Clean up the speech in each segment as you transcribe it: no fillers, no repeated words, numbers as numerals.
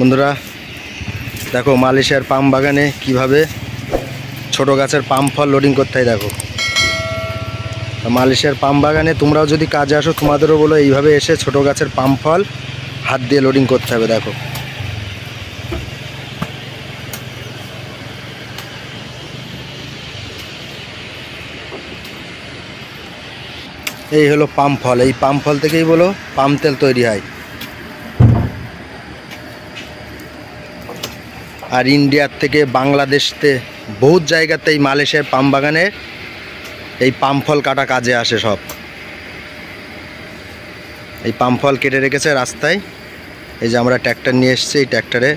বন্ধুরা দেখো মালয়েশিয়ার পাম বাগানে কিভাবে ছোট গাছের পাম ফল লোডিং করতে হয়। দেখো মালয়েশিয়ার পাম বাগানে তোমরাও যদি কাজে আসো তোমাদেরও বলো এইভাবে এসে ছোট গাছের পাম ফল হাত দিয়ে লোডিং করতে হবে। দেখো এই হলো পাম ফল, এই পাম ফল থেকেই বলো পাম তেল তৈরি হয়। আর ইন্ডিয়ার থেকে বাংলাদেশতে বহুত জায়গাতে এই মালয়েশিয়ার পাম বাগানে এই পাম ফল কাটা কাজে আসে। সব এই পাম ফল কেটে রেখেছে রাস্তায়। এই যে আমরা ট্র্যাক্টর নিয়ে এসেছি, এই ট্র্যাক্টরে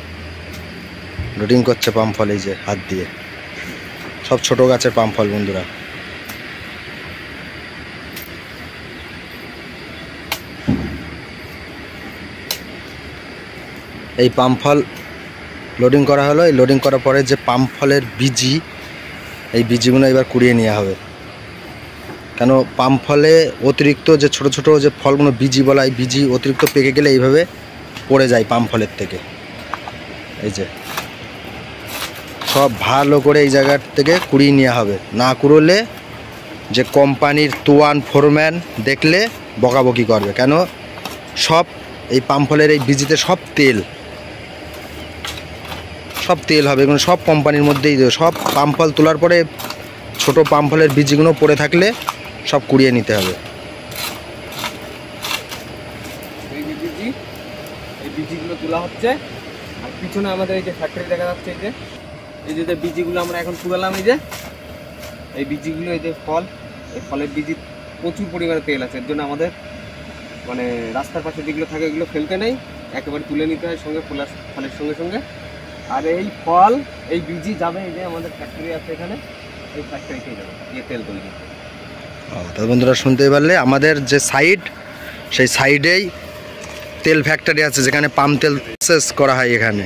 লোডিং করছে পাম ফল, এই যে হাত দিয়ে। সব ছোট গাছের পাম ফল বন্ধুরা। এই পাম ফল লোডিং করা হলো। এই লোডিং করার পরে যে পাম ফলের বীজি, এই বীজিগুলো এবার কুড়িয়ে নেওয়া হবে। কেন পাম ফলে অতিরিক্ত যে ছোট ছোট যে ফলগুলো বীজি বলা, এই বীজি অতিরিক্ত পেকে গেলে এইভাবে পড়ে যায় পাম ফলের থেকে। এই যে সব ভালো করে এই জায়গার থেকে কুড়িয়ে নেওয়া হবে। না কুড়োলে যে কোম্পানির তোয়ান ফোরম্যান দেখলে বকাবকি করবে। কেন সব এই পাম ফলের এই বীজিতে সব তেল হবে, এগুলো সব কোম্পানির মধ্যেই দেবে। সব পাম ফল তোলার পরে ছোট পাম ফলের বীজগুলো পড়ে থাকলে সব কুড়িয়ে নিতে হবে। এই বীজগুলো তোলা হচ্ছে। আর পিছনে আমাদের এই যে ফ্যাক্টরি দেখা যাচ্ছে, এই যে বীজগুলো আমরা এখন তুলালাম। এই বীজগুলো, এই যে ফল, এই ফলের বীজি প্রচুর পরিমাণে তেল আছে। এর জন্য আমাদের মানে রাস্তার পাশে যেগুলো থাকে এগুলো ফেলতে নেই, একেবারে তুলে নিতে হয় সঙ্গে ফলের সঙ্গে সঙ্গে। আর এই ফল, এই বীজি যাবে এই যে আমাদের ফ্যাক্টরি আছে এখানে, এই ফ্যাক্টরিতে যাবে তেল তৈরি। তো বন্ধুরা শুনতে পারলে আমাদের যে সাইড, সেই সাইডেই তেল ফ্যাক্টরি আছে যেখানে পাম তেল প্রসেস করা হয় এখানে।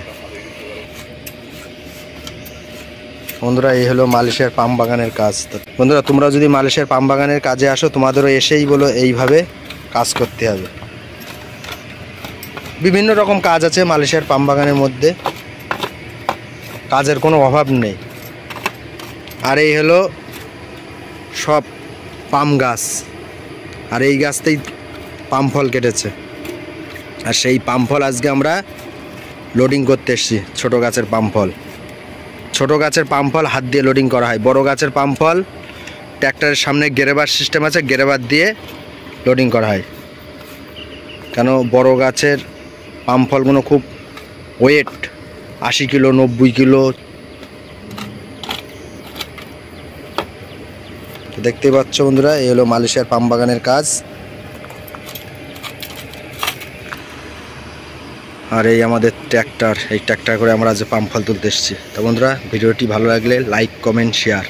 বন্ধুরা এই হলো মালয়েশিয়ার পাম বাগানের কাজ। বন্ধুরা তোমরা যদি মালয়েশিয়ার পাম বাগানের কাজে আসো তোমাদেরও এসেই বলো এইভাবে কাজ করতে হবে। বিভিন্ন রকম কাজ আছে মালয়েশিয়ার পাম বাগানের মধ্যে, কাজের কোনো অভাব নেই। আর এই হলো সব পাম গাছ, আর এই গাছতেই পাম ফল কেটেছে। আর সেই পাম ফল আজকে আমরা লোডিং করতে এসেছি। ছোট গাছের পাম ফল, ছোট গাছের পাম ফল হাত দিয়ে লোডিং করা হয়। বড় গাছের পাম ফল ট্র্যাক্টরের সামনে গেরেবার সিস্টেম আছে, গেরেবার দিয়ে লোডিং করা হয়। কেন বড় গাছের পাম ফলগুলো খুব ওয়েট, 80 কিলো 90 কিলো। দেখতেই পাচ্ছ বন্ধুরা এই হলো মালয়েশিয়ার পাম বাগানের কাজ। আর এই আমাদের ট্র্যাক্টর, এই ট্র্যাক্টর করে আমরা আজ পাম ফল তুলতে এসেছি। তো বন্ধুরা ভিডিওটি ভালো লাগলে লাইক কমেন্ট শেয়ার।